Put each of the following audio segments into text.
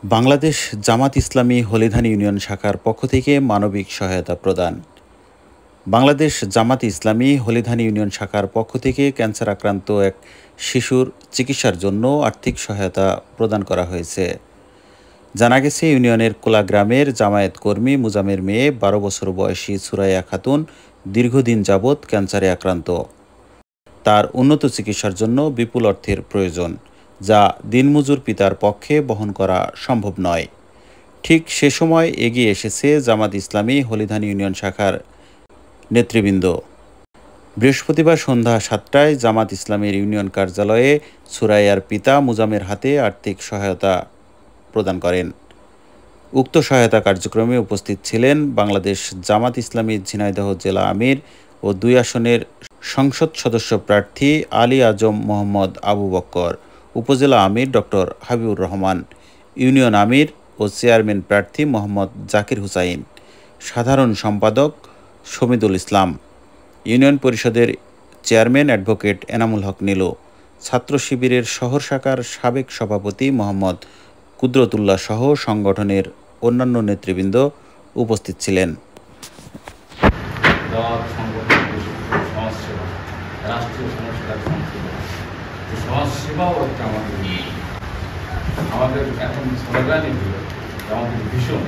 Bangladesh Jamaat Islami হলিধান union শাখার পক্ষ থেকে মানবিক সহায়তা প্রদান। বাংলাদেশ জামাত ইসলামী হলিধান ইউনিয়ন শাখার পক্ষ থেকে ক্যান্সার আক্রান্ত এক শিশুর চিকিৎসার জন্য আর্থিক সহায়তা প্রদান করা হয়েছে। জানা গেছে, ইউনিয়নের কোলা গ্রামের জামায়াত কর্মী মুজামের মেয়ে 12 বছর বয়সী সুরাইয়া খাতুন দীর্ঘদিন যাবৎ ক্যান্সারে আক্রান্ত। তার উন্নত চিকিৎসার জন্য বিপুল অর্থের প্রয়োজন, যা দিনমজুর পিতার পক্ষে বহন করা সম্ভব নয়। ঠিক সে সময় এগিয়ে এসেছে জামাত ইসলামী হলিধান ইউনিয়ন শাখার নেতৃবৃন্দ। বৃহস্পতিবার সন্ধ্যা 7টায় জামাত ইসলামীর ইউনিয়ন কার্যালয়ে সুরাইয়ার পিতা মুজামের হাতে আর্থিক সহায়তা প্রদান করেন। উক্ত সহায়তা কার্যক্রমে উপস্থিত ছিলেন বাংলাদেশ জামাত ইসলামী ঝিনাইদহ জেলা আমির ও 2 আসনের সংসদ সদস্য প্রার্থী আলী আজম মোহাম্মদ আবু বক্কর, উপজেলা আমির ডক্টর হাবিবুর রহমান, ইউনিয়ন আমির ও চেয়ারম্যান প্রার্থী মোহাম্মদ জাকির হুসাইন, সাধারণ সম্পাদক শমিদুল ইসলাম, ইউনিয়ন পরিষদের চেয়ারম্যান অ্যাডভোকেট এনামুল হক নীলু, ছাত্র শিবিরের শহর শাখার সাবেক সভাপতি মোহাম্মদ কুদরতুল্লাহ সহ সংগঠনের অন্যান্য নেতৃবৃন্দ উপস্থিত ছিলেন। আমাদের এখন স্লোগানই হল আমাদের ভীষণ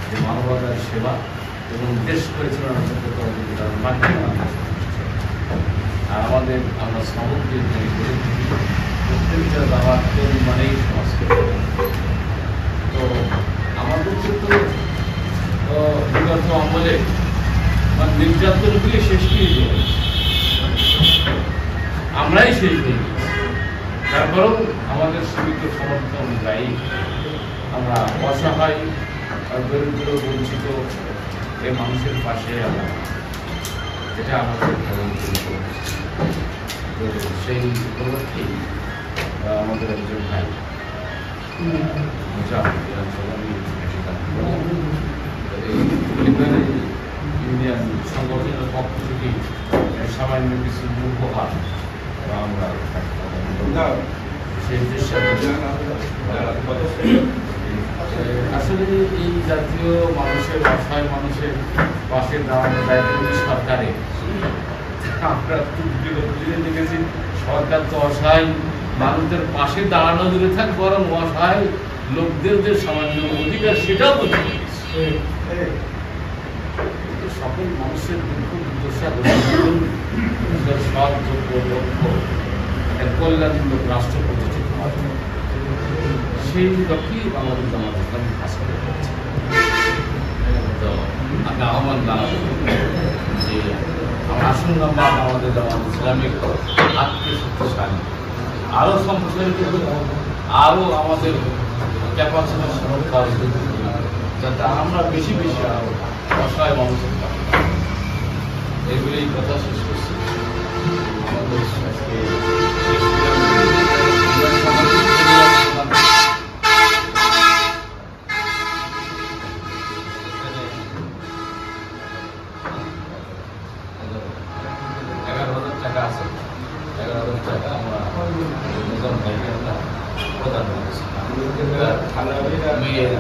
যে মানবতার সেবা এবং দেশ পরিচালনার মাধ্যমে আর আমাদের আমরা সবক যে প্রত্যেকটা দাবার তৈরি মানেই সংস্কৃতি। তো আমাদের তো বিগত আমলে মানে নির্যাতনগুলি শেষ করে আমরাই শেষ হয়ে গেছি। তারপরেও আমাদের সীমিত সমর্থ অনুযায়ী আমরা অসহায় দরিদ্র বঞ্চিত এই মানুষের পাশে আমরা এটা আমাদের সেই উপলক্ষেই আমাদের একজন ভাই ইন্ডিয়ান সংগঠনের পক্ষ থেকে সামান্য কিছু উপহার আমরা আসলে এই জাতীয় মানুষের অসহায় মানুষের পাশে দাঁড়ানো দায়িত্ব সরকারের। আমরা দেখেছি সরকার তো অসহায় মানুষদের পাশে দাঁড়ানো দূরে থাক, বরং অসহায় লোকদের যে সামান্য অধিকার সেটাও বলতে সকল মানুষের দুঃখ দুর্দশা সব যোগ্য লক্ষ্য কল্যাণমূলক রাষ্ট্র প্রতিষ্ঠিত হবে, সেই লক্ষ্যেই বাংলাদেশ জামাত ইসলামী কাজ করে যাচ্ছে। তো আমি আহ্বান জানাবো যে আমরা আসুন আমরা আমাদের জামাত ইসলামিক আত্মশক্তিশালী আরও সম্প্রসারিত করি, আরও আমাদের ক্যাপাসিটি কাজ যাতে আমরা বেশি বেশি আরও অসহায় মানুষের পাবো। এগুলি কথা শেষ করছি। আমাদের আজকে টাকা আছে, 11,000 টাকা আমরা নিজাম ভাইকে আমরা প্রদান করেছি। মেয়ের